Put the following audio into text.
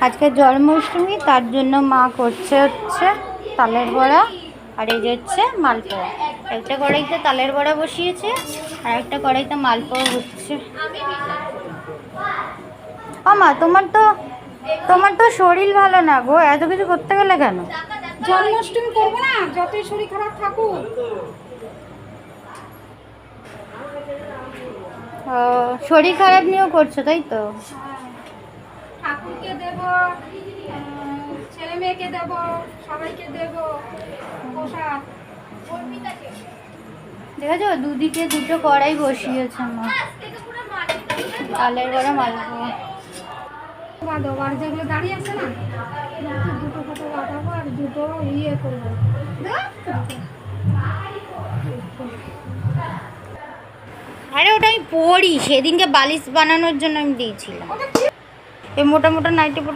আজকে জন্মাষ্টমী, তার জন্য মা করছে হচ্ছে তালের বড়া, আর এই যে হচ্ছে মালপোয়া। একটা কড়াইতে তালের বড়া বসিয়েছে আর একটা কড়াইতে মালপোয়া হচ্ছে। মা তোমার তো শরীর ভালো না গো, এত কিছু করতে গেলে কেন? জন্মাষ্টমী করবো না, যতই শরীর খারাপ থাকুক। শরীর খারাপ নিয়েও করছো তাই তো? ঠাকুরকে দেব, ছেলে মেয়েকে দেব, সবাইকে দেব প্রসাদ। দেখেছো দুদিকে দুটো কড়াই বসিয়েছে মা, তালের বড়া মালপোয়া। বাঁধো, আর যেগুলো দাঁড়িয়ে আছে না দুটো ফটো বাঁধাবো আর দুটো ইয়ে করবো। আরে ওটা আমি পড়ি, সেদিনকে বালিশ বানানোর জন্য আমি দিয়েছিলাম। এই মোটা মোটা নাইটি